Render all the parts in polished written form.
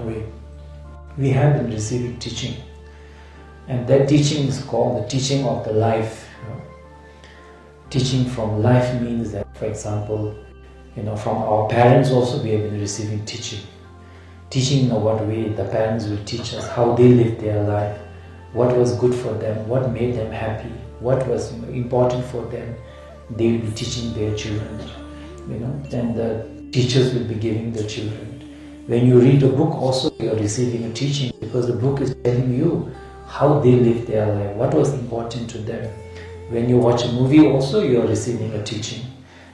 way. We have been receiving teaching, and that teaching is called the teaching of the life. Teaching from life means that, for example, from our parents also we have been receiving teaching. Teaching in what way? The parents will teach us how they lived their life, what was good for them, what made them happy, what was important for them. They will be teaching their children, then the teachers will be giving the children. When you read a book also you are receiving a teaching, because the book is telling you how they lived their life, what was important to them. When you watch a movie also you are receiving a teaching.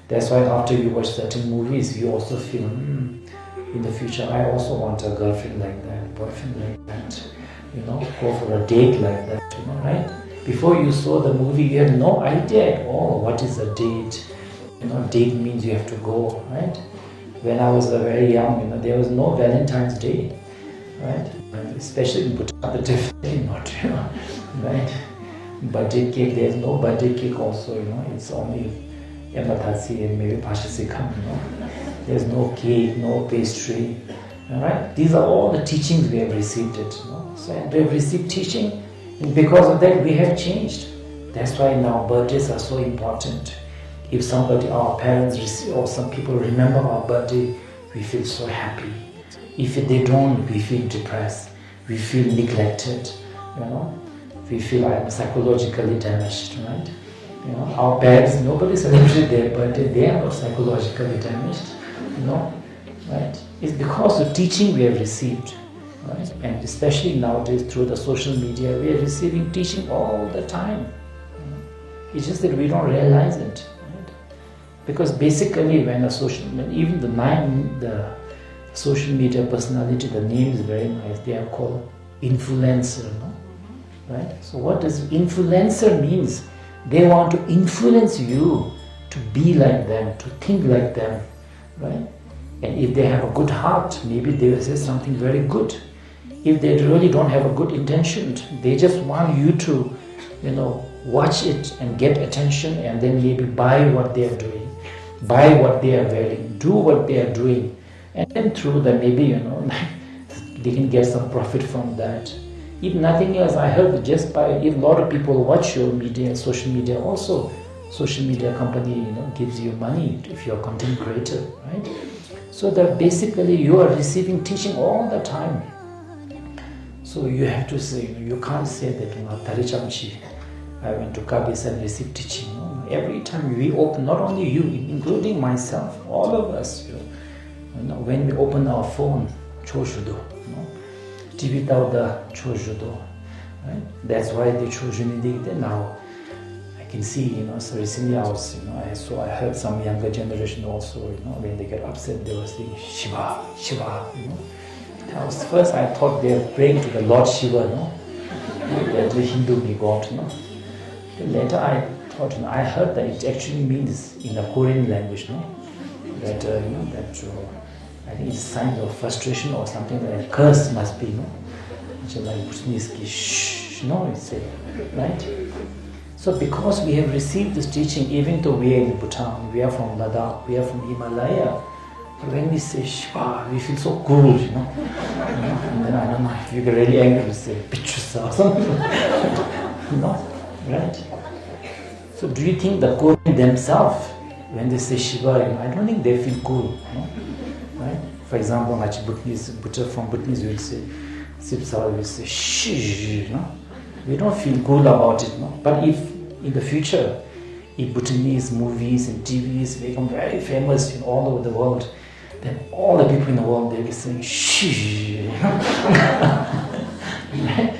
That's why after you watch certain movies you also feel, in the future I also want a girlfriend like that, boyfriend like that, go for a date like that, right? Before you saw the movie you had no idea at all what is a date. Date means you have to go, right? When I was very young, there was no Valentine's Day, right? Especially in Bhutan, definitely not, right? Birthday cake, there's no birthday cake also, it's only emathatsi and maybe pashasikam, There's no cake, no pastry, right? These are all the teachings we have received it, So we have received teaching, and because of that we have changed. That's why now birthdays are so important. If somebody, our parents receive, or some people remember our birthday, we feel so happy. If they don't, we feel depressed. We feel neglected, We feel I am psychologically damaged, right? Our parents, nobody celebrated their birthday, they are not psychologically damaged, right? It's because of teaching we have received, right? And especially nowadays through the social media, we are receiving teaching all the time. It's just that we don't realize it. Because basically when even the social media personality, the name is very nice, they are called influencer, right? So what does influencer means? They want to influence you to be like them, to think like them, right? And if they have a good heart, maybe they will say something very good. If they really don't have a good intention, they just want you to, watch it and get attention, and then maybe buy what they are doing. Buy what they are wearing, do what they are doing, and then through that maybe they can get some profit from that. If nothing else, I heard if a lot of people watch your media, social media also, social media company gives you money if you're a content creator, right? So that basically you are receiving teaching all the time. So you have to say, you can't say that Tarichamchi, I went to Kabis and received teaching. Every time we open, not only you, including myself, all of us, when we open our phone, Choshudo, TV Tauda Choshudo, right? That's why they Choshundi now. I can see, so recently I was, I heard some younger generation also, when they get upset, they were saying Shiva, Shiva, First I thought they were praying to the Lord Shiva, that the Hindu god, Later I thought, I heard that it actually means in the Korean language, that I think it's signs of frustration or something like that. Curse must be, Which is like Bhutanese shh, it's right? So because we have received this teaching, even though we are in Bhutan, we are from Ladakh, we are from Himalaya, when we say Shiva, we feel so cool, And then I don't know if you get really angry, we say Pichusa or something, right? So do you think the Korean themselves, when they say Shiva, I don't think they feel cool, right? For example, from Bhutanese will say, Sipsal will say, shh, We don't feel cool about it, But if in the future, if Bhutanese movies and TVs become very famous all over the world, then all the people in the world, they'll be saying, shh, right?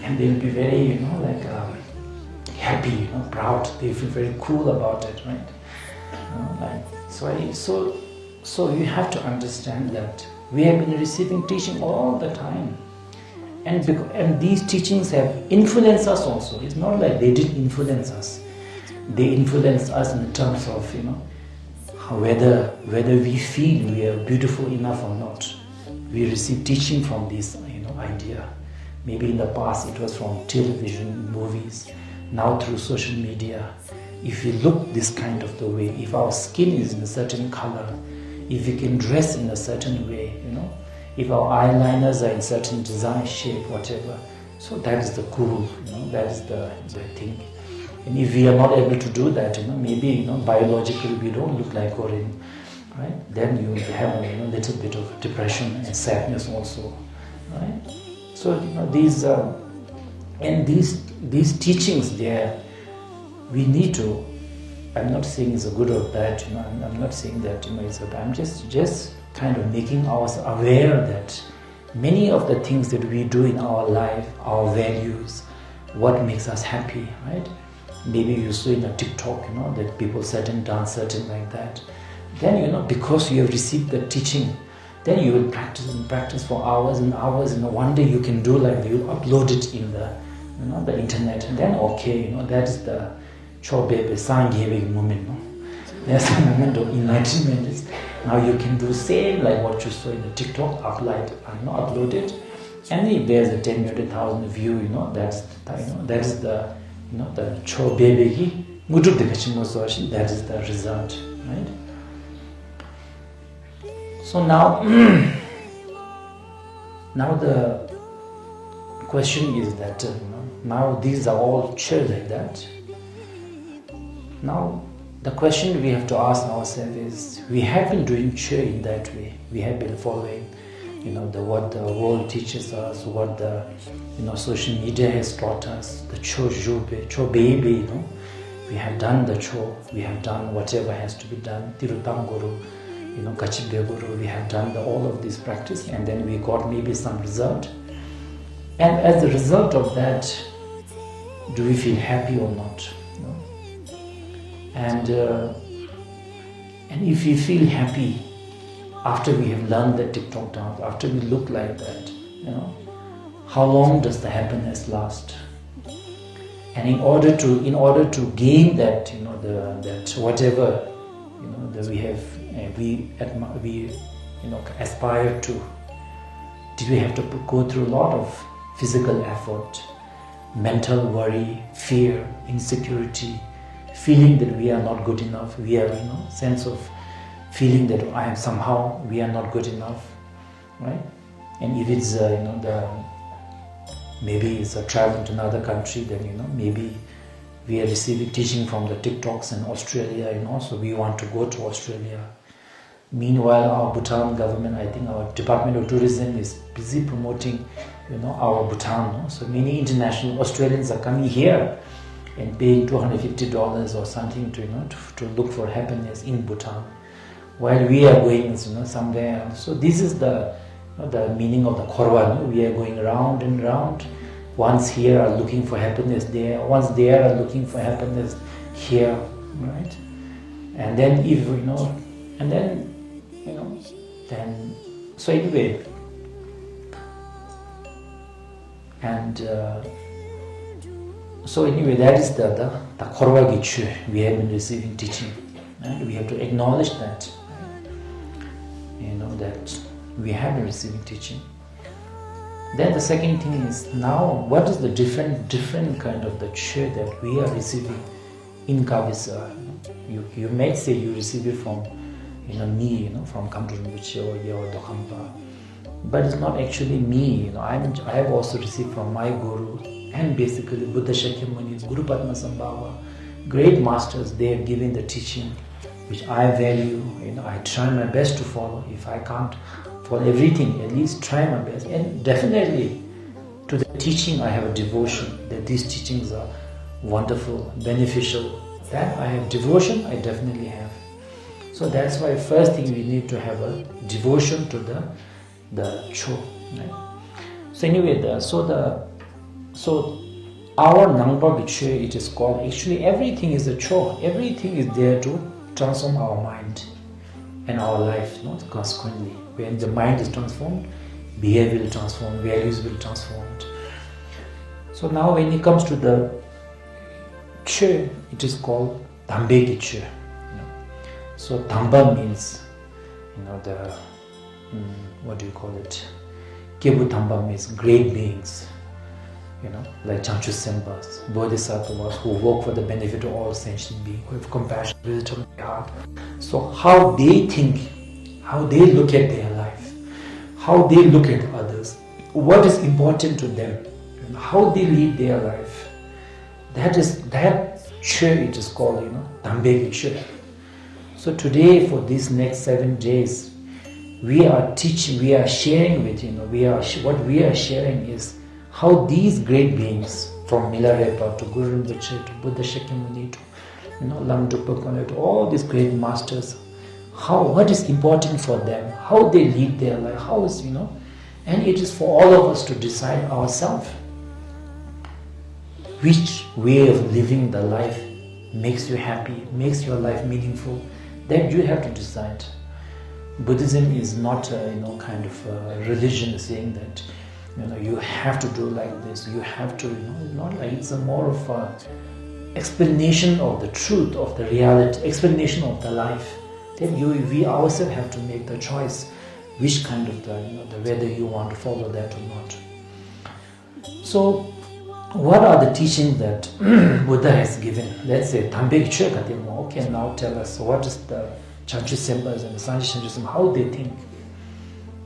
And they'll be very, happy, proud. They feel very cool about it, right? So you have to understand that we have been receiving teaching all the time, and these teachings have influenced us also. It's not like they didn't influence us. They influence us in terms of whether we feel we are beautiful enough or not. We receive teaching from this idea. Maybe in the past it was from television, movies. Now through social media, if we look this kind of the way, if our skin is in a certain color, if we can dress in a certain way, if our eyeliners are in certain design, shape, whatever, so that is the guru, that is the thing. And if we are not able to do that, maybe biologically we don't look like Korean, right? Then you will have a little bit of depression and sadness also, right? So these and these teachings there, we need to. I'm not saying it's a good or bad. I'm not saying that it's a bad. I'm just kind of making us aware that many of the things that we do in our life, our values, what makes us happy, right? Maybe you saw in a TikTok, that people certain dance, certain like that. Then, because you have received the teaching, then you will practice and practice for hours and hours. One day you can do like you upload it in the internet, and then okay, that is the chobebe sangevik moment. There's a moment of enlightenment. Now you can do same like what you saw in the TikTok, upload it, and if there's a 10 million, 1,000 view, that is the the chobebe that is the result, right? So now, now the question is that now these are all chill like that. Now the question we have to ask ourselves is, we have been doing chill in that way. We have been following, what the world teaches us, what the social media has taught us, the cho baby, we have done the cho, we have done whatever has to be done, tirutanguru, Kachibeguru, we have done all of this practice, and then we got maybe some result. And as a result of that, do we feel happy or not? And if we feel happy after we have learned the TikTok dance, after we look like that, how long does the happiness last? And in order to gain that, that whatever that we have, we aspire to, did we have to go through a lot of physical effort, mental worry, fear, insecurity, feeling that we are not good enough, we are, sense of feeling that I am somehow, we are not good enough, right? And if it's, maybe it's a travel to another country, then, maybe we are receiving teaching from the TikToks in Australia, so we want to go to Australia. Meanwhile, our Bhutan government, I think our Department of Tourism is busy promoting, our Bhutan. So many international Australians are coming here and paying $250 or something to look for happiness in Bhutan, while we are going, somewhere else. So this is the meaning of the Korwa. We are going round and round. Once here are looking for happiness there, once there are looking for happiness here, right? And then if then so anyway, and so anyway, that is the Korwa Gichu we have been receiving teaching, and we have to acknowledge that, that we have been receiving teaching. Then the second thing is, now what is the different kind of the che that we are receiving in Kavisa? You may say you receive it from me, from Khamtrul Rinpoche or Gyalwa Dokhampa, but it's not actually me. I have also received from my guru, and basically Buddha Shakyamuni, Guru Padma Sambhava, great masters. They have given the teaching which I value. I try my best to follow. If I can't follow everything, at least try my best. And definitely to the teaching I have a devotion, that these teachings are wonderful, beneficial. That I have devotion, I definitely have. So that's why first thing we need to have a devotion to the cho. Right? So anyway, so our Nangpa Vichwe, it is called, actually everything is a cho. Everything is there to transform our mind and our life, consequently. When the mind is transformed, behavior will transform, values will transform. So now when it comes to the che, it is called Dhambeki che. So Dhamba means, what do you call it? Kebu Dhamba means great beings, like Chanchu Sembas, Bodhisattvas who work for the benefit of all sentient beings, who have compassion, wisdom in their heart. So how they think, how they look at their life, how they look at others, what is important to them, and how they lead their life. That Che, it is called, Dambegi Che. So today, for these next 7 days, we are teaching, we are sharing with, what we are sharing is how these great beings, from Milarepa to Guru Rinpoche to Buddha Shakyamuni to Lama Drukpa, to all these great masters, what is important for them, how they lead their life, how is, and it is for all of us to decide ourselves which way of living the life makes you happy, makes your life meaningful. That you have to decide. Buddhism is not a kind of a religion saying that you have to do like this, you have to, not like, it's a more of a explanation of the truth, of the reality, explanation of the life. Then we ourselves have to make the choice which kind of whether you want to follow that or not. So what are the teachings that Buddha has given? Let's say Dambegi Che Katimo. Okay, now tell us what is the Chanchu Sembas and the Sanji Chanchu Sembas, how they think.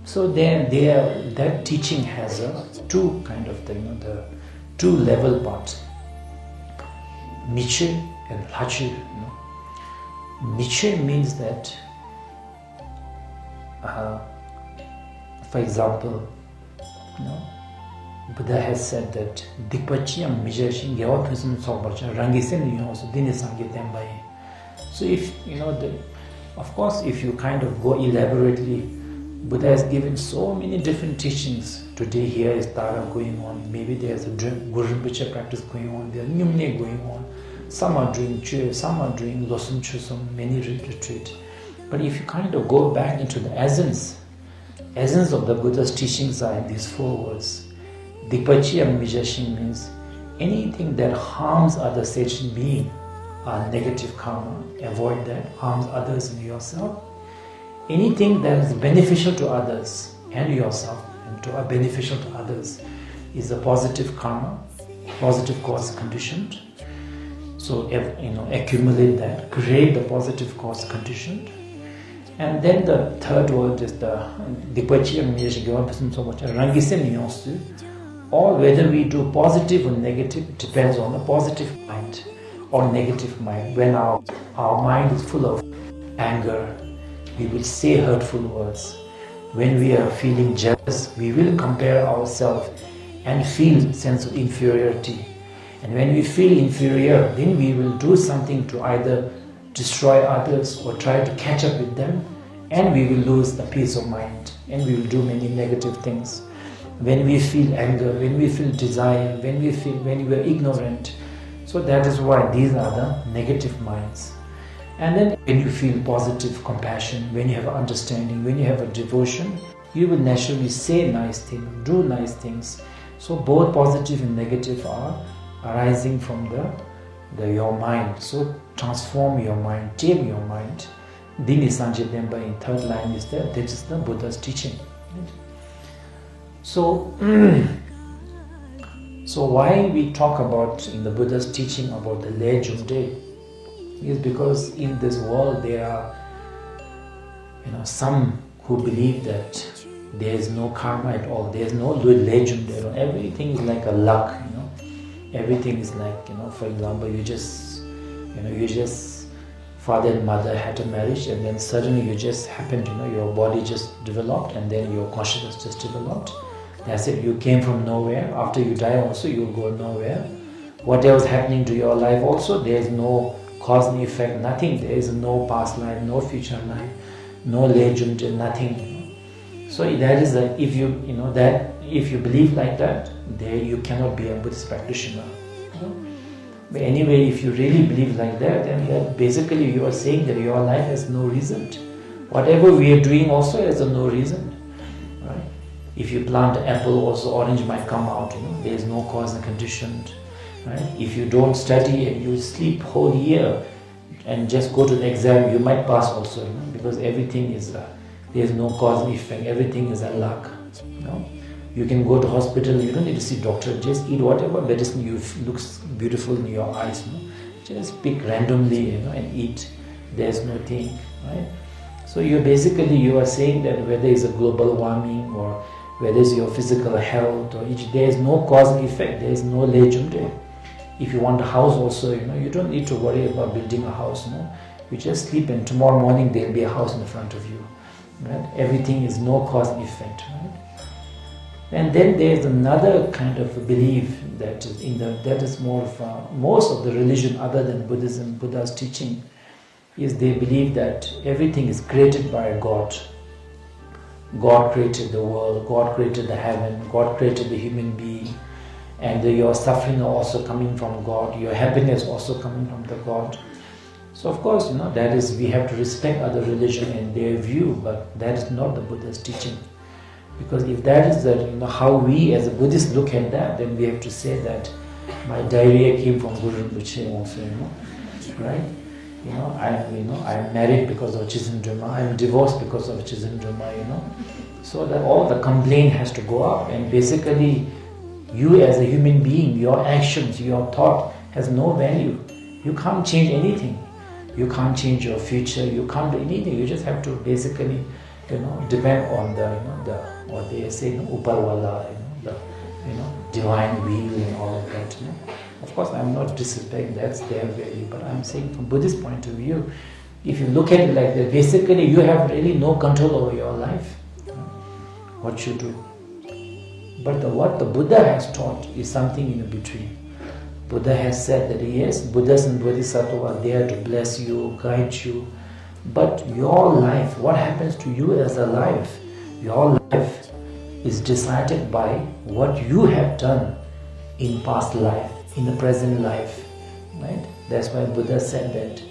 So that teaching has two kind of the two level parts. Niche and Lachi. Niche means that, for example, Buddha has said that Dikpachiyam Mijashin Gyalwa Dokhampa Rangisen Yosu Dinisangi Tembai. So if of course, if you kind of go elaborately, Buddha has given so many different teachings. Today here is Tara going on, maybe there's a Guru Rinpoche practice going on, there's Nyumne going on. Some are doing Che, some are doing Losum Chusum, many retreat. But if you kind of go back into the essence of the Buddha's teachings are in these 4 words. Dikpachiyam Mijashin means anything that harms other sentient being are negative karma. Avoid that. Harms others and yourself. Anything that is beneficial to others and yourself and to are beneficial to others is a positive karma, positive cause conditioned. So accumulate that, create the positive cause conditioned. And then the third word is the Dikpachiyam Mijashin Gyalwa Dokhampa Rangisen Yosu. Or whether we do positive or negative depends on the positive mind or negative mind. When our mind is full of anger, we will say hurtful words. When we are feeling jealous, we will compare ourselves and feel sense of inferiority. And when we feel inferior, then we will do something to either destroy others or try to catch up with them, and we will lose the peace of mind and we will do many negative things. When we feel anger, when we feel desire, when we are ignorant. So that is why these are the negative minds. And then when you feel positive compassion, when you have understanding, when you have a devotion, you will naturally say nice things, do nice things. So both positive and negative are arising from your mind. So transform your mind, tame your mind. Dini Sanjay Demba in 3rd line is there. That is the Buddha's teaching. So why we talk about in the Buddha's teaching about the Le Jumde is because in this world there are some who believe that there is no karma at all, there is no Le Jumde. Everything is like a luck, everything is like, for example, you just father and mother had a marriage and then suddenly you just happened, your body just developed and then your consciousness just developed. That's it, you came from nowhere. After you die also, you'll go nowhere. Whatever is happening to your life also, there is no cause and effect, nothing. There is no past life, no future life, no legend, nothing. So that is if you believe like that, then you cannot be a Buddhist practitioner. But anyway, if you really believe like that, then basically you are saying that your life has no reason. Whatever we are doing also has no reason. Right? If you plant an apple, also orange might come out. There is no cause and condition. Right? If you don't study and you sleep whole year and just go to the exam, you might pass also. Because everything is there is no cause and effect. Everything is a luck. You can go to hospital. You don't need to see doctor. Just eat whatever medicine looks beautiful in your eyes. Just pick randomly, and eat. There's no thing, right? So you are saying that whether it's a global warming or whether it's your physical health, or there is no cause and effect, there is no legend. If you want a house also, you don't need to worry about building a house. You just sleep and tomorrow morning there will be a house in front of you. Right? Everything is no cause and effect. Right? And then there is another kind of belief that is more of most of the religion other than Buddhism, Buddha's teaching, is they believe that everything is created by God. God created the world, God created the heaven, God created the human being, and your suffering are also coming from God, your happiness also coming from the God. So of course, that is, we have to respect other religion and their view, but that is not the Buddha's teaching. Because if that is how we as a Buddhist look at that, then we have to say that my diarrhea came from Guru Rinpoche also, right? I'm married because of Chizendruma, I'm divorced because of Chizendruma, So that all the complaint has to go up, and basically you as a human being, your actions, your thought has no value. You can't change anything. You can't change your future, you can't do anything. You just have to basically, depend on the what they say, Uparwala, the divine will and all of that. Of course, I'm not disrespecting, that's their value, but I'm saying from Buddhist point of view, if you look at it like that, basically you have really no control over your life, what you do. But what the Buddha has taught is something in between. Buddha has said that yes, Buddhas and Bodhisattvas are there to bless you, guide you, but your life, what happens to you as a life, your life is decided by what you have done in past life, in the present life, right? That's why Buddha said that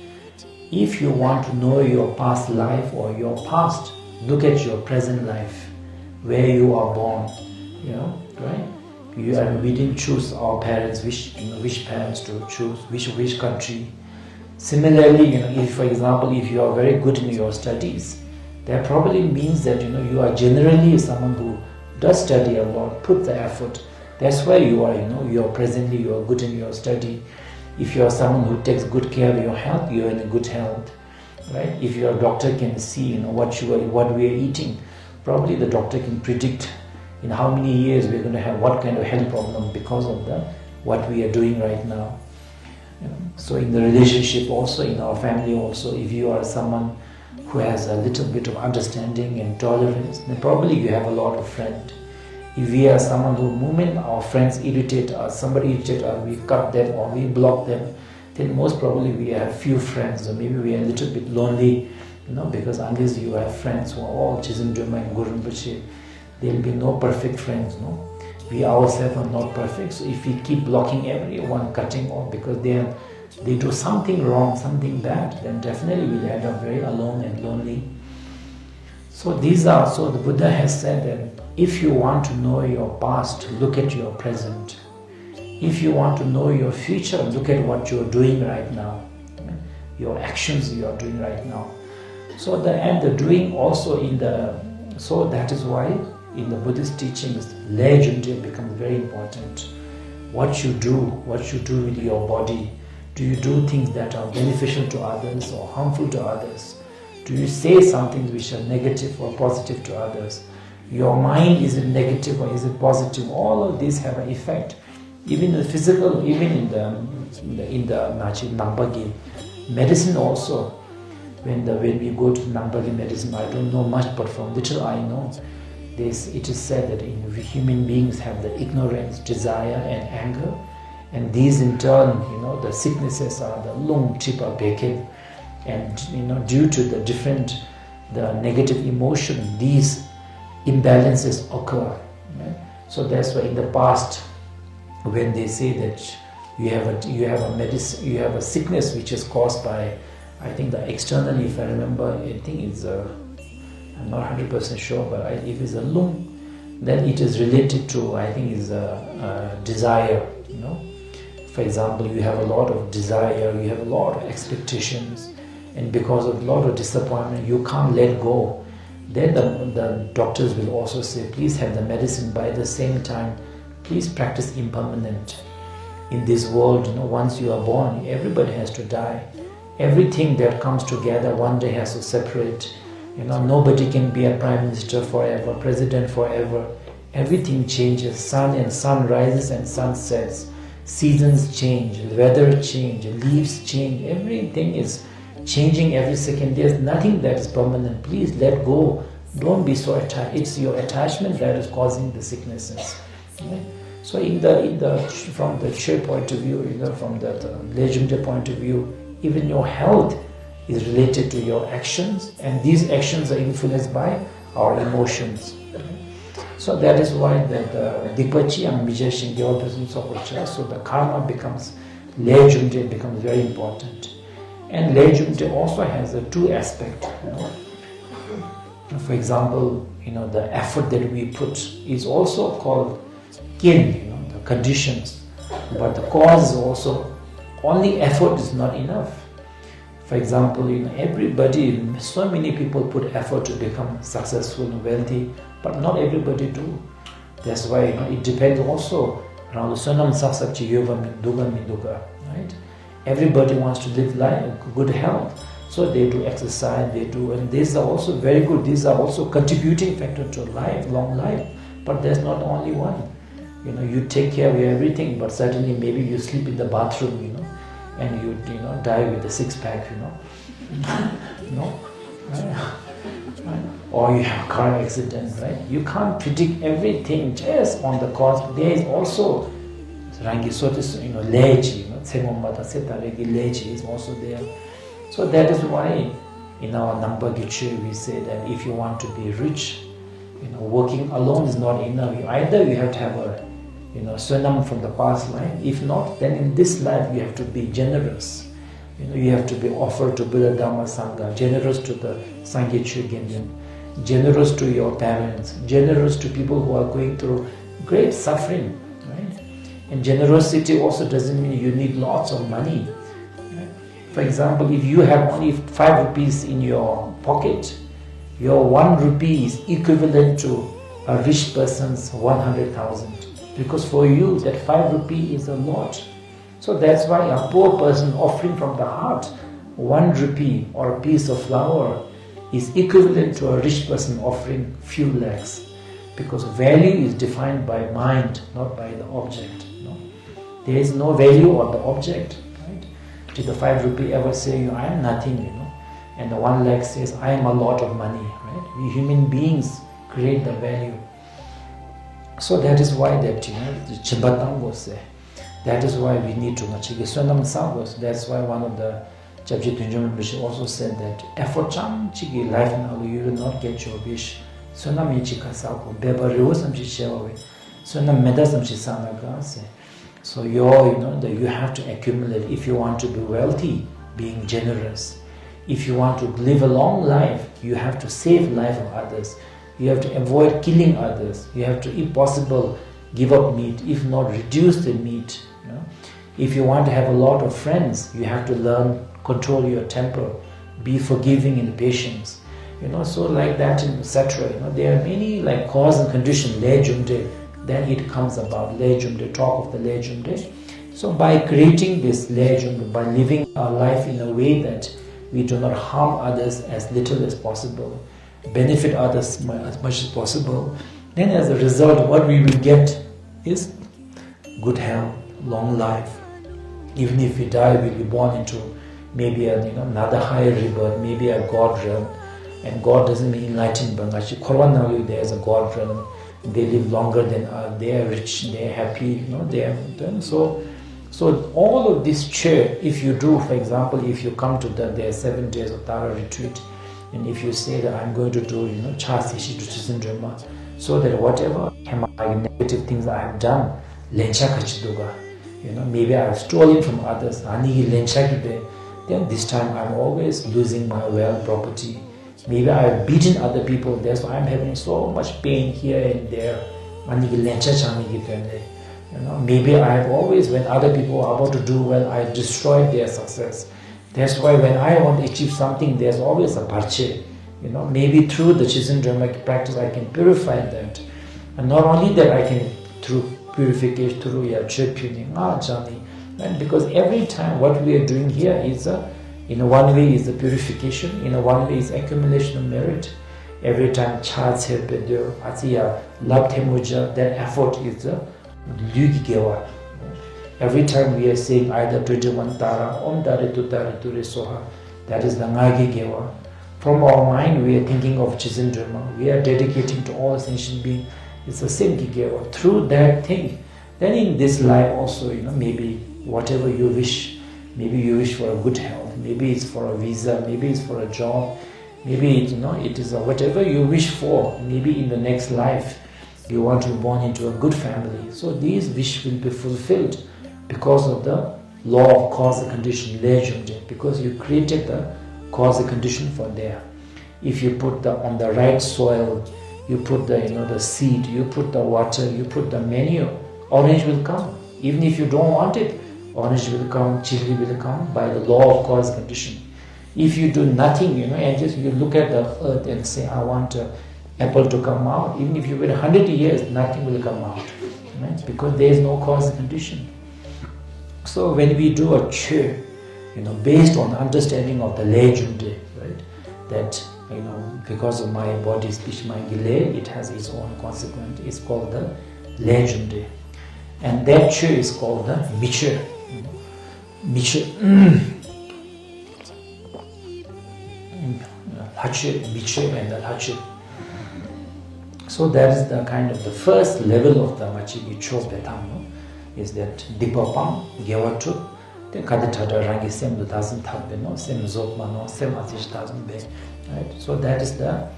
if you want to know your past life or your past, look at your present life, where you are born, right? We didn't choose our parents, which parents to choose, which country. Similarly, if, for example, if you are very good in your studies, that probably means that you are generally someone who does study a lot, put the effort. That's why you are, you are good in your study. If you are someone who takes good care of your health, you are in a good health, right? If your doctor can see, what we are eating, probably the doctor can predict in how many years we're going to have what kind of health problem because of what we are doing right now. So in the relationship also, in our family also, if you are someone who has a little bit of understanding and tolerance, then probably you have a lot of friends. If we are someone who, moment our friends irritate us, somebody irritates us, we cut them or we block them, then most probably we have few friends, or maybe we are a little bit lonely, because unless you have friends who are all Chizendruma and Guru Rinpoche, there will be no perfect friends, We ourselves are not perfect, so if we keep blocking everyone, cutting off because they do something wrong, something bad, then definitely we'll end up very alone and lonely. So the Buddha has said that if you want to know your past, look at your present. If you want to know your future, look at what you're doing right now, your actions you are doing right now. So the doing also so that is why in the Buddhist teachings, Nyinjadh becomes very important. What you do with your body. Do you do things that are beneficial to others or harmful to others? Do you say something which are negative or positive to others? Your mind, is it negative or is it positive? All of these have an effect. Even the physical, even in the Nambagi medicine also. When we go to Nambagi medicine, I don't know much, but from little I know, it is said that human beings have the ignorance, desire and anger, and these in turn, the sicknesses are the lung chipa beke, and due to the negative emotion, these imbalances occur. Right? So that's why in the past, when they say that you have a sickness which is caused by, I think externally, if I remember, I think it's I'm not 100% sure, but if it's a lung, then it is related to, I think, is a desire. For example, you have a lot of desire, you have a lot of expectations, and because of a lot of disappointment, you can't let go. Then the doctors will also say, please have the medicine. By the same time, please practice impermanent. In this world, once you are born, everybody has to die. Everything that comes together one day has to separate. Nobody can be a prime minister forever, president forever. Everything changes. Sun rises and sun sets. Seasons change, weather change, leaves change. Everything is changing every second. There's nothing that is permanent. Please let go. Don't be so attached. It's your attachment that is causing the sicknesses. Okay? So from the Che point of view, from the Lejumde point of view, even your health is related to your actions, and these actions are influenced by our emotions. So that is why the Dikpachi and Mijeshin so the karma becomes, Lejumde becomes very important. And Lejumde also has a two aspect. For example, the effort that we put is also called kin, the conditions. But the cause is also, only effort is not enough. For example, everybody, so many people put effort to become successful and wealthy, but not everybody do. That's why it depends also around the Sonam Saksakchi Yoga Duga Minduga, right? Everybody wants to live life, good health, so they do exercise, and these are also very good. These are also contributing factor to life, long life. But there's not only one. You take care of everything, but certainly maybe you sleep in the bathroom, and you die with a six-pack, or you have a car accident, right? You can't predict everything just on the cause. There is also Rangi Sotis, Leji, Tsegomata Setaregi Leji is also there. So that is why in our Nampa Gyatso we say that if you want to be rich, working alone is not enough. Either you have to have a Sonam from the past life. If not, then in this life you have to be generous. You have to be offered to Buddha Dhamma Sangha, generous to the Sangye Chugendin, generous to your parents, generous to people who are going through great suffering, right? And generosity also doesn't mean you need lots of money. Right? For example, if you have only 5 rupees in your pocket, your 1 rupee is equivalent to a rich person's 100,000. Because for you, that 5 rupee is a lot. So that's why a poor person offering from the heart 1 rupee or a piece of flour is equivalent to a rich person offering few lakhs. Because value is defined by mind, not by the object. There is no value on the object. Right? Did the 5 rupee ever say, I am nothing, and the 1 lakh says, I am a lot of money. Right? We human beings create the value. So that is why that, the Chimbatang was there. That is why we need to Machigi Sonam Sangos. That's why one of the Chabji Tunjum Rinpoche also said that effort cham chigi life now you will not get your wish. Sonam Yichika Sako, Beba Riosam Chichewe, Sonam Medasam Chisanaga. So you have to accumulate if you want to be wealthy, being generous. If you want to live a long life, you have to save life of others. You have to avoid killing others. You have to, if possible, give up meat. If not, reduce the meat. If you want to have a lot of friends, you have to learn, control your temper, be forgiving and patient. So like that, etc. There are many like cause and condition, Lejumde. Then it comes about Lejumde, talk of the Lejumde. So by creating this Lejumde, by living our life in a way that we do not harm others as little as possible, benefit others as much as possible, then as a result what we will get is good health, long life. Even if we die, we'll be born into maybe another higher rebirth, maybe a God realm. And God doesn't mean enlightenment. Actually, Korwanalu, there is a God realm. They live longer than us. They are rich. They are happy. They are done. So all of this chair, if you do, for example, if you come to there are 7 days of Tara retreat, and if you say that I'm going to do, Chasi to Dharma, so that whatever negative things I have done, lencha kachiduga, maybe I have stolen from others, then this time I'm always losing my wealth, property. Maybe I have beaten other people, that's why I'm having so much pain here and there. Maybe I have always, when other people are about to do well, I destroyed their success. That's why when I want to achieve something, there's always a parche. Maybe through the Chisin Dharma practice, I can purify that. And not only that, I can, through purification, through tuning, right? Because every time what we are doing here is In one way is the purification, in one way is accumulation of merit. Every time charts have been there, love temuja, that effort is the Lyugi Gewa. Every time we are saying either 21 Tara, Om Tare Tutare Ture Soha, that is the Ngagi Gewa. From our mind, we are thinking of Chizindrima. We are dedicating to all sentient beings. It's the same Gewa. Through that thing, then in this life also, maybe whatever you wish, maybe you wish for a good health, maybe it's for a visa, maybe it's for a job, maybe it is whatever you wish for. Maybe in the next life, you want to be born into a good family. So these wishes will be fulfilled because of the law of cause and condition, because you created the cause and condition for there. If you put on the right soil, you put the seed, you put the water, you put the manure, orange will come. Even if you don't want it, orange will come, chili will come by the law of cause and condition. If you do nothing, and just you look at the earth and say, I want an apple to come out, even if you wait 100 years, nothing will come out, right? Because there is no cause and condition. So when we do a che, based on understanding of the legend, right, that because of my body, speech, mind, delay, it has its own consequence. It's called the legend, and that che is called the miche. Miche, hache, miche, and the hache. So that is the kind of the first level of the Machigi Chopetam, is that Dipapam, Gewatu, the Kadatada Rangi Sem the doesn't have no Sem Zopmano, Sem Atish doesn't be. Right? So that is the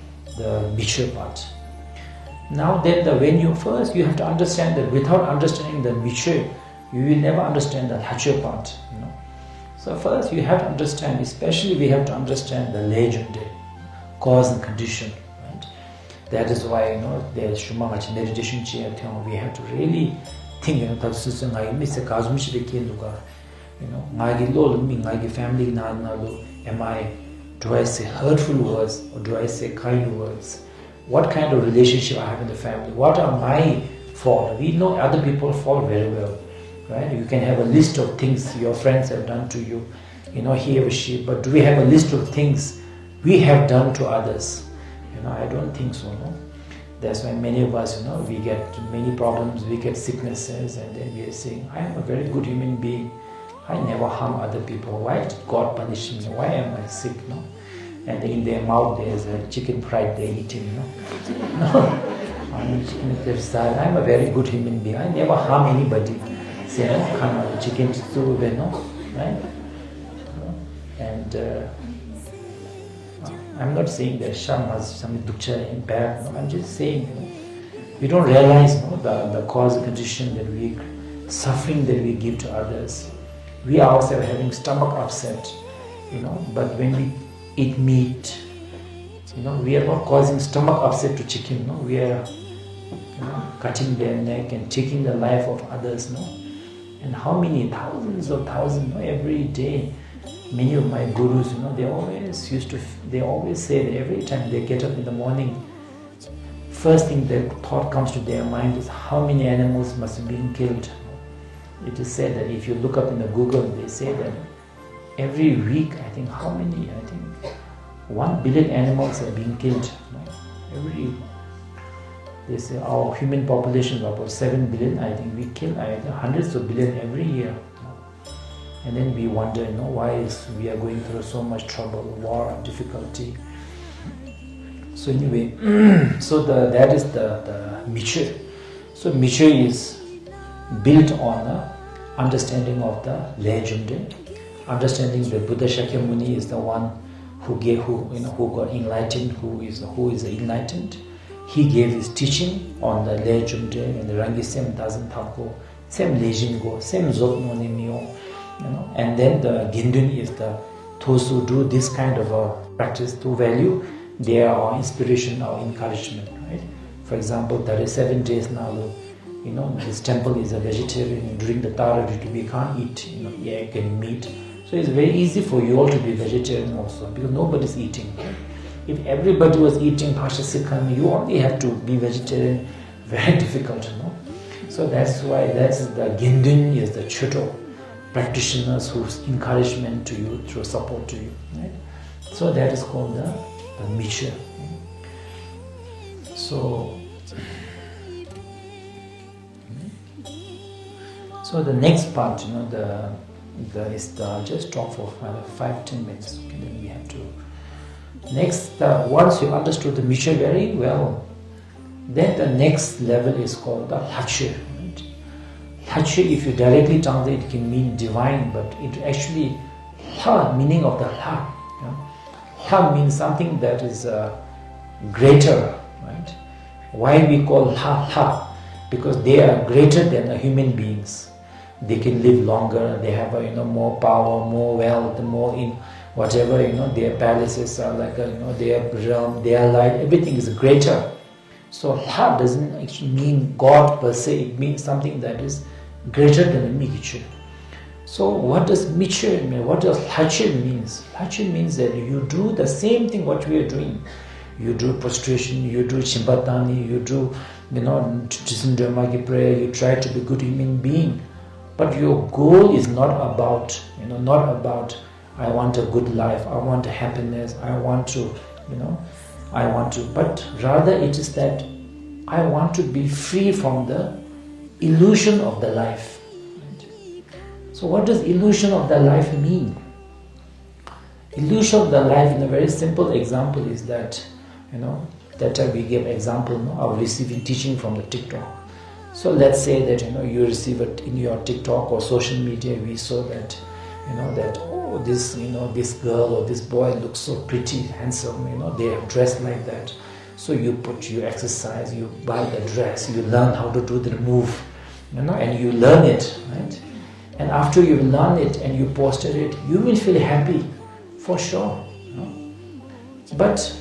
Miche part. Now then when you have to understand that without understanding the Miche, you will never understand the Hache part. So first you have to understand, especially we have to understand the legend, cause and condition. Right? That is why there is Shumachi meditation chair. We have to really think, do I say hurtful words or do I say kind words? What kind of relationship I have in the family? What are my faults? We know other people fall very well, right? You can have a list of things your friends have done to you, he or she, but do we have a list of things we have done to others? I don't think so, no? That's why many of us, we get many problems, we get sicknesses, and then we are saying, I am a very good human being. I never harm other people. Why did God punish me? Why am I sick? No? And in their mouth there's a chicken fried they're eating. I'm a very good human being. I never harm anybody. Say, chicken soup, right? And I'm not saying that Sham has some dukkha in bad. No? I'm just saying, we don't realize the cause and condition that we suffering that we give to others. We ourselves are having stomach upset, but when we eat meat, we are not causing stomach upset to chicken, we are cutting their neck and taking the life of others, and how many thousands every day. Many of my gurus, they always say that every time they get up in the morning, first thing that thought comes to their mind is how many animals must have been killed. It is said that if you look up in the Google, they say that every week, I think 1 billion animals are being killed. They say our human population is about 7 billion. I think we kill hundreds of billion every year. And then we wonder, why we are going through so much trouble, war, difficulty. So anyway, that is the Miche. So Miche is built on the understanding of the legend, understanding that Buddha Shakyamuni is the one who got enlightened, who is enlightened. He gave his teaching on the legend and the Rangi Sem doesn't go, Sem legend go, Sem Zot no Nimyo, and then the Gindun is those who do this kind of a practice to value their inspiration or encouragement, right? For example, 37 days now, this temple is a vegetarian. During the Tara Ritu, we can't eat egg and meat. So it's very easy for you all to be vegetarian also, because nobody's eating. If everybody was eating Pasha Sikhan, you only have to be vegetarian. Very difficult, So that's why the Gindun is the Chuto. practitioners whose encouragement to you, through support to you. Right? So that is called the Miche. So the next part, I'll just talk for 5-10 minutes. Okay, then we have to. Next, once you understood the Miche very well, then the next level is called the Lache. Right? Lache, if you directly translate, it can mean divine, but it actually, meaning of the La. La means something that is greater. Right? Why we call La? Because they are greater than the human beings. They can live longer, they have more power, more wealth, more in whatever, their palaces are like, their realm, their life, everything is greater. So La doesn't actually mean God per se, it means something that is greater than a Miche. So what does Miche mean? What does Lache means? Lache means that you do the same thing what we are doing. You do prostration, you do Chimbatani, you do, Dharma prayer, you try to be a good human being. But your goal is not about, I want a good life, I want happiness, but rather it is that I want to be free from the illusion of the life. Right? So what does illusion of the life mean? Illusion of the life, in a very simple example, is that, that time we gave example of receiving teaching from the TikTok. So let's say that you receive it in your TikTok or social media. We saw that this girl or this boy looks so pretty, handsome. They are dressed like that. So you exercise, you buy the dress, you learn how to do the move, and you learn it, right? And after you learn it and you posted it, you will feel happy, for sure. But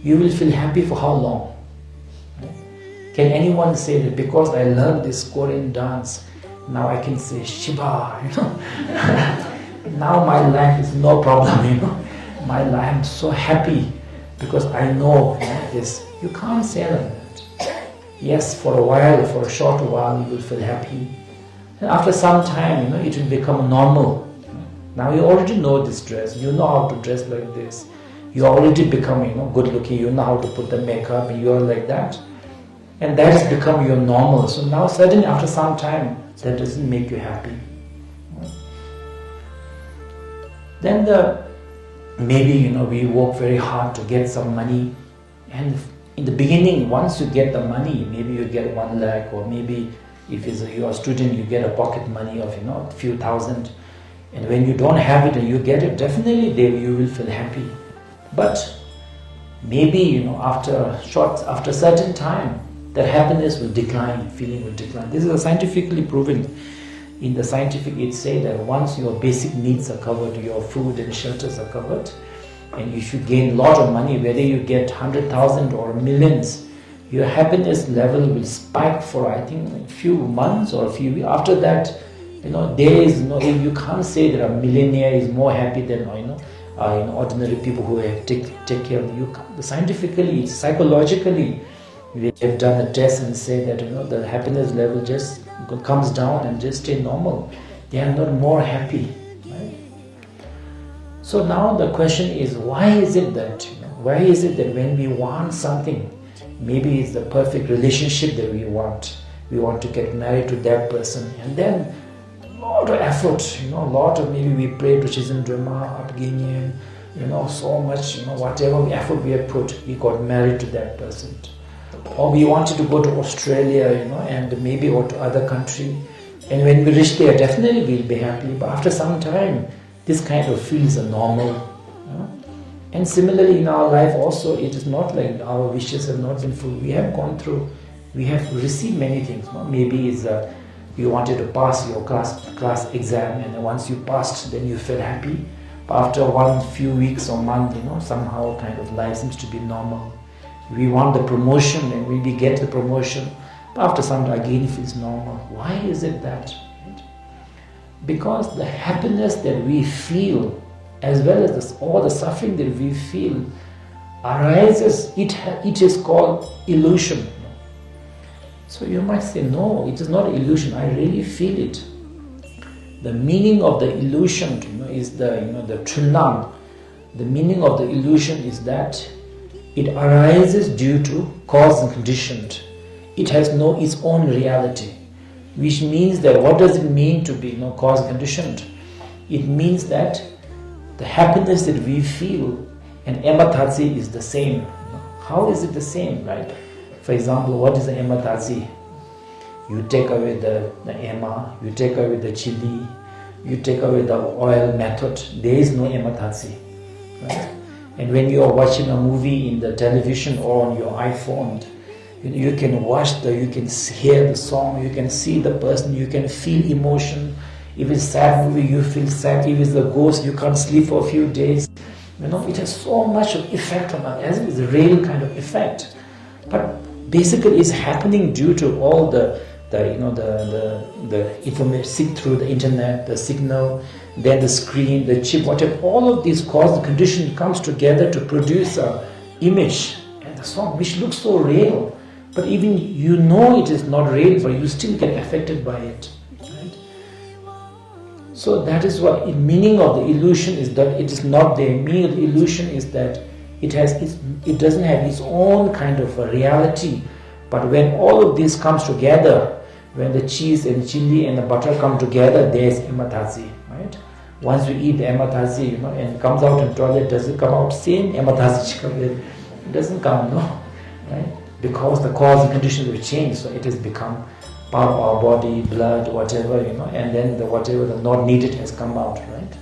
you will feel happy for how long? Can anyone say that because I learned this Korean dance, now I can say Shiva, Now my life is no problem, My life, I'm so happy because I know this. You can't say like that. Yes, for a while, for a short while, you will feel happy. And after some time, it will become normal. Now you already know this dress. You know how to dress like this. You already become, good looking. You know how to put the makeup. And you are like that. And that has become your normal. So now suddenly after some time, that doesn't make you happy. Then maybe we work very hard to get some money. And in the beginning, once you get the money, maybe you get 1 lakh, or maybe if you're a student, you get a pocket money of a few thousand. And when you don't have it and you get it, definitely you will feel happy. But maybe after a certain time, the happiness will decline, feeling will decline. This is scientifically proven. In the scientific, it says that once your basic needs are covered, your food and shelters are covered, and if you gain a lot of money, whether you get 100,000 or millions, your happiness level will spike for I think a few months or a few weeks. After that, there is you can't say that a millionaire is more happy than ordinary people who have take care of you. Scientifically, psychologically, we have done a test and say that the happiness level just comes down and just stay normal. They are not more happy, right? So now the question is, why is it that when we want something, maybe it's the perfect relationship that we want to get married to that person, and then a lot of effort, maybe we pray to Chizan Dharma, upbringing, so much, whatever effort we have put, we got married to that person. Or we wanted to go to Australia, and maybe or to other country. And when we reach there, definitely we'll be happy. But after some time, this kind of feels normal. And similarly in our life also, it is not like our wishes have not been full. We have gone through, we have received many things. Maybe it's you wanted to pass your class exam, and once you passed, then you felt happy. But after few weeks or month, somehow kind of life seems to be normal. We want the promotion, and when we get the promotion, but after some time again it feels normal. Why is it that? Right? Because the happiness that we feel, as well as all the suffering that we feel, arises, it is called illusion. So you might say, no, it is not illusion, I really feel it. The meaning of the illusion, is the Trunam. The meaning of the illusion is that it arises due to cause and condition. It has no its own reality, which means that what does it mean to be cause and conditioned? It means that the happiness that we feel and emathatsi is the same. How is it the same, right? For example, what is the emathatsi? You take away the ema, you take away the chili, you take away the oil method, there is no emathatsi, right? And when you are watching a movie in the television or on your iPhone, you can watch you can hear the song, you can see the person, you can feel emotion. If it's a sad movie, you feel sad. If it's a ghost, you can't sleep for a few days. It has so much of effect on us, as it's a real kind of effect. But basically, it's happening due to all the information through the internet, the signal, then the screen, the chip, whatever. All of these cause and condition comes together to produce a image and the song, which looks so real. But even it is not real, but you still get affected by it. Right? So that is what the meaning of the illusion is, that it is not there. Meaning of the illusion is that it doesn't have its own kind of a reality. But when all of this comes together, when the cheese and chili and the butter come together, there is emathatsi, right? Once we eat the emathatsi, and it comes out in toilet, does it come out same emathatsi? It doesn't come, no, right? Because the cause and conditions have changed, so it has become part of our body, blood, whatever, and then whatever the not needed has come out, right?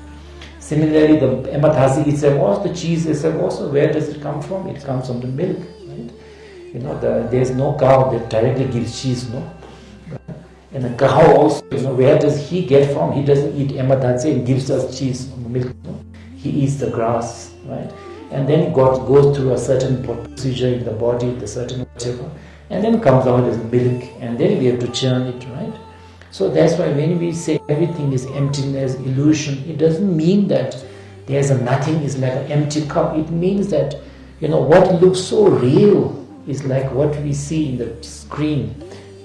Similarly, the emathatsi itself, also the cheese itself, also where does it come from? It comes from the milk, right? There's no cow that directly gives cheese, no? And the cow also, where does he get from? He doesn't eat emathatsi and gives us cheese, milk, no? He eats the grass, right? And then it goes through a certain procedure in the body, the certain whatever, and then comes out as milk, and then we have to churn it, right? So that's why when we say everything is emptiness, illusion, it doesn't mean that there's a nothing, is like an empty cup. It means that, what looks so real is like what we see in the screen.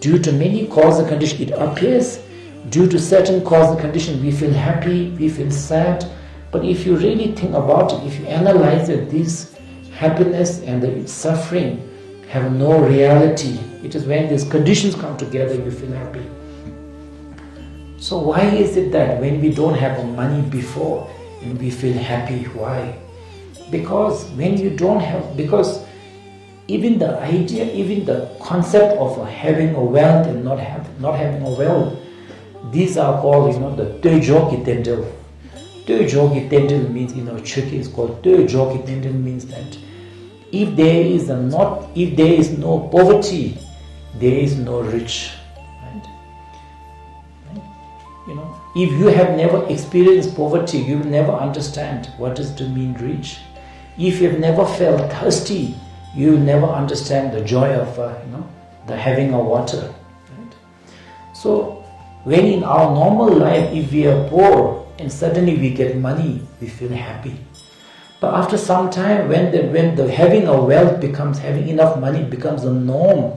Due to many causes and conditions, it appears. Due to certain causes and conditions, we feel happy, we feel sad. But if you really think about it, if you analyze it, this happiness and the suffering have no reality. It is when these conditions come together, you feel happy. So why is it that when we don't have money before, we feel happy? Why? Because when you don't have, because even the idea, even the concept of having a wealth and not having a wealth, these are called, the Tejoki Tendel. Tejoki Tendel means, Chukki is called Tejoki Tendel, means that if there is no poverty, there is no rich. If you have never experienced poverty, you will never understand what is to mean rich. If you have never felt thirsty, you will never understand the joy of the having a water. Right? So when in our normal life, if we are poor and suddenly we get money, we feel happy. But after some time, when the having a wealth becomes, having enough money becomes a norm,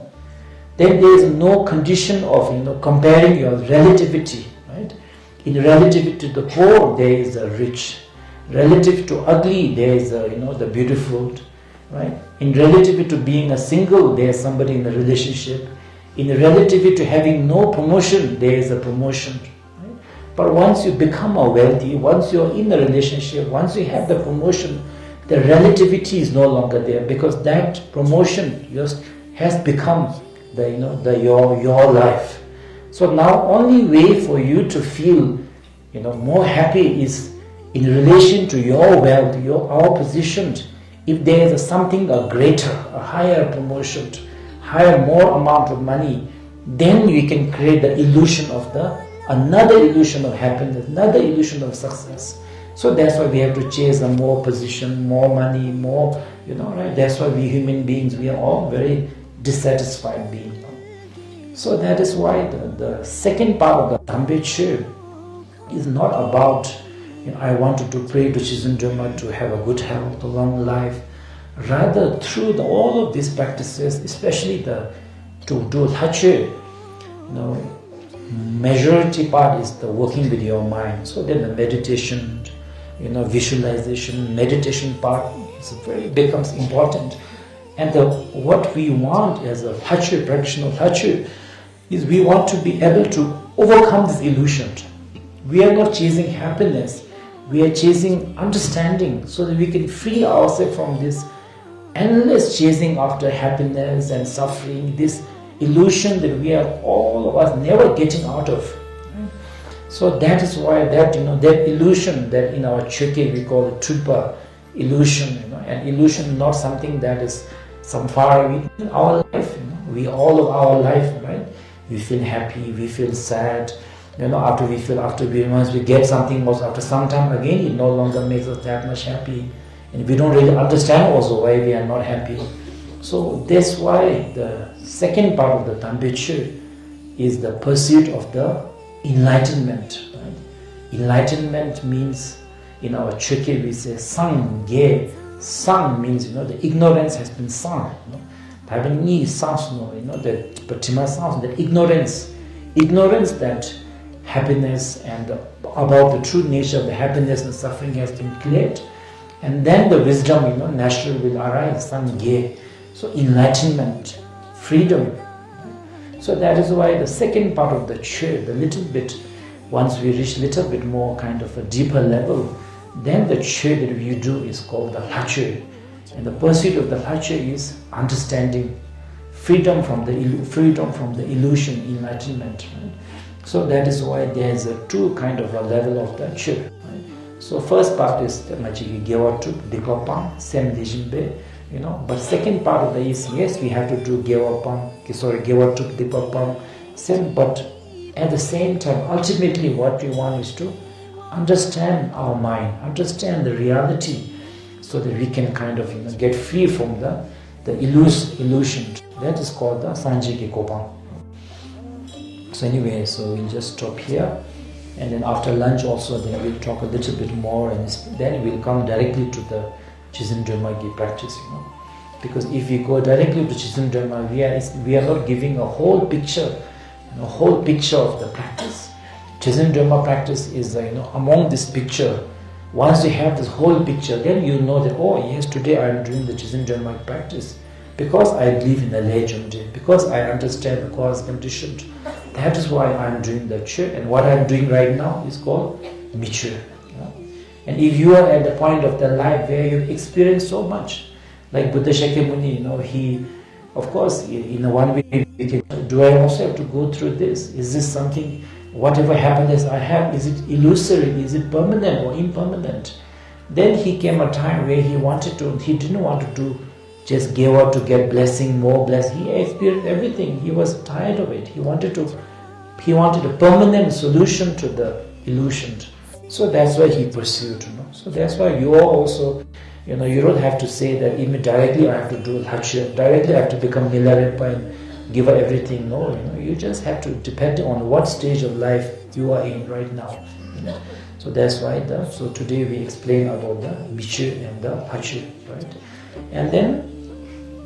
then there is no condition of comparing your relativity. Right? In relativity to the poor, there is a rich. Relative to ugly, there is the beautiful. Right? In relativity to being a single, there is somebody in a relationship. In relativity to having no promotion, there is a promotion. Right? But once you become a wealthy, once you are in a relationship, once you have the promotion, the relativity is no longer there, because that promotion just has become your life. So now only way for you to feel more happy is in relation to your wealth, our position. If there is something greater, a higher promotion, more amount of money, then we can create the illusion of another illusion of happiness, another illusion of success. So that's why we have to chase a more position, more money, more, right? That's why we human beings, we are all very dissatisfied beings. So that is why the second part of the Dhampeche is not about, I wanted to pray to Chizen Dharma to have a good health, a long life. Rather, through all of these practices, especially to do Hache, majority part is the working with your mind. So then the meditation, visualization, meditation part becomes important. And what we want as a Hachu, practitioner of Hachu, is we want to be able to overcome this illusion. We are not chasing happiness, we are chasing understanding, so that we can free ourselves from this endless chasing after happiness and suffering, this illusion that we are all of us never getting out of. So that is why that illusion that in our Chökyi we call it Drukpa illusion, and illusion not something that is some far away in our life. We all of our life, right? We feel happy, we feel sad. Once we get something, also after some time again, it no longer makes us that much happy, and we don't really understand also why we are not happy. So that's why the second part of the Tampechu is the pursuit of the enlightenment. Right? Enlightenment means, in our Chökyi we say sang ge. Sang means the ignorance has been sung. The Patima sounds, the ignorance that happiness and about the true nature of the happiness and suffering has been cleared, and then the wisdom naturally will arise. Sang ge. So enlightenment, freedom. So that is why the second part of the Chö, the little bit, once we reach little bit more kind of a deeper level, then the Chö that we do is called the Hachu. And the pursuit of the Hachu is understanding, freedom from the illusion, enlightenment. Right? So that is why there is a two kind of a level of the Chö. Right? So first part is the Gyalwa Dokhampa, Sem Jigme. But second part of the is, yes, we have to do Gyalwa Dokhampa, same, but at the same time, ultimately what we want is to understand our mind, understand the reality, so that we can kind of get free from the illusion. That is called the Sanjiki Kopang. So anyway, so we'll just stop here, and then after lunch also, then we'll talk a little bit more, and then we'll come directly to the Chizin Dharma practice, because if we go directly to Chizin Dharma, we are not giving a whole picture, of the practice. Chizin Dharma practice is, among this picture. Once you have this whole picture, then you know that, oh yes, today I am doing the Chizin Dharma practice because I believe in the legend, because I understand the cause condition. That is why I am doing the Chö, and what I am doing right now is called Michö. And if you are at the point of the life where you've experienced so much, like Buddha Shakyamuni, he, of course, in one way, do I also have to go through this? Is this something, whatever happiness I have, is it illusory, is it permanent or impermanent? Then he came a time where he didn't want to do just Gyalwa to get blessing, more blessing. He experienced everything. He was tired of it. He wanted a permanent solution to the illusion. So that's why he pursued. So that's why you are also, you don't have to say that even directly I have to do Hachu, directly I have to become Nilarepa and give her everything. No, you just have to, depending on what stage of life you are in right now. So that's why so today we explain about the Michö and the Hachu, right? And then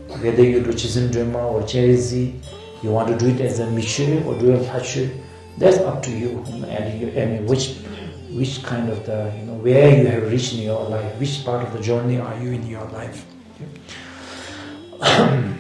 whether you do Chizin Dharma or Cherezi, you want to do it as a Michö or do a Hachu, that's up to you, and which kind of where you have reached in your life, which part of the journey are you in your life. Okay.